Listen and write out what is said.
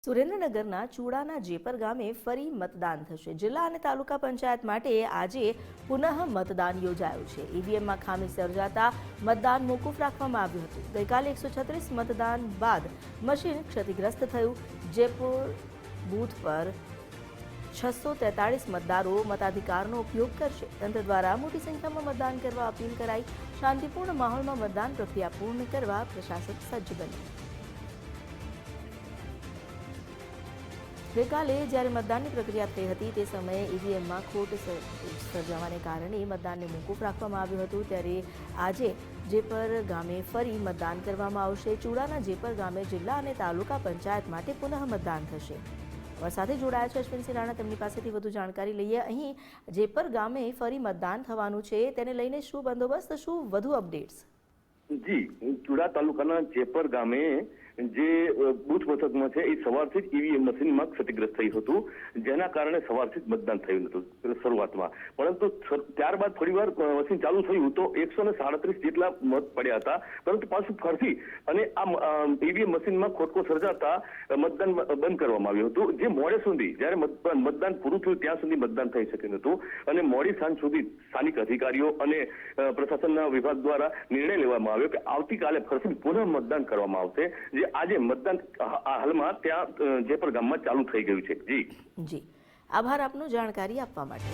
સુરેન્દ્રનગરના ચૂડાના જેપર ગામે ફરી મતદાન થશે। જિલ્લા અને તાલુકા પંચાયત માટે આજે પુનઃ મતદાન યોજાયું છે। ઈવીએમમાં ખામી સર્જાતા મતદાન મોકૂફ રાખવામાં આવ્યું હતું। ગઈકાલે 136 મતદાન બાદ મશીન ક્ષતિગ્રસ્ત થયું। જેપર બૂથ પર 643 મતદારો મતાધિકારનો ઉપયોગ કરશે। તંત્ર દ્વારા મોટી સંખ્યામાં મતદાન કરવા અપીલ કરાઈ। શાંતિપૂર્ણ માહોલમાં મતદાન પ્રક્રિયા પૂર્ણ કરવા પ્રશાસન સજ્જ બન્યું। ગઈકાલે જ્યારે મતદાનની પ્રક્રિયા થઈ હતી તે સમયે ઈવીએમમાં ખોટ સર્જાવાને કારણે મતદાનને મોકૂફ રાખવામાં આવ્યું હતું। ત્યારે આજે જેપર ગામે ફરી મતદાન કરવામાં આવશે। ચૂડાના જેપર ગામે જિલ્લા અને તાલુકા પંચાયત માટે પુનઃ મતદાન થશે। સાથે જોડાયા છે અશ્વિનસિંહ રાણા, તેમની પાસેથી વધુ જાણકારી લઈએ। અહીં જેપર ગામે ફરી મતદાન થવાનું છે, તેને લઈને શું બંદોબસ્ત, શું વધુ અપડેટ્સ? જી, ચૂડા તાલુકાના જેપર ગામે જે બૂથ મથકમાં છે એ સવારથી જ ઈવીએમ મશીનમાં ક્ષતિગ્રસ્ત થયું હતું, જેના કારણે સવારથી જ મતદાન થયું હતું શરૂઆતમાં। પરંતુ ત્યારબાદ થોડીવાર મશીન ચાલુ થયું તો 137 જેટલા મત પડ્યા હતા, પરંતુ પાછું ફરીથી અને આ ઈવીએમ મશીનમાં ખોટકો સર્જાતા મતદાન બંધ કરવામાં આવ્યું હતું। જે મોડે સુધી, જ્યારે મતદાન પૂરું થયું ત્યાં સુધી મતદાન થઈ શક્યું નહોતું અને મોડી સાંજ સુધી સ્થાનિક અધિકારીઓ અને પ્રશાસનના વિભાગ દ્વારા નિર્ણય લેવામાં આવ્યો કે આવતીકાલે ફરીથી પુનઃ મતદાન કરવામાં આવશે। જે આજે મતદાન હાલમાં ત્યાં જેપર ગામમાં ચાલુ થઈ ગયું છે। જી, આભાર આપનો જાણકારી આપવા માટે।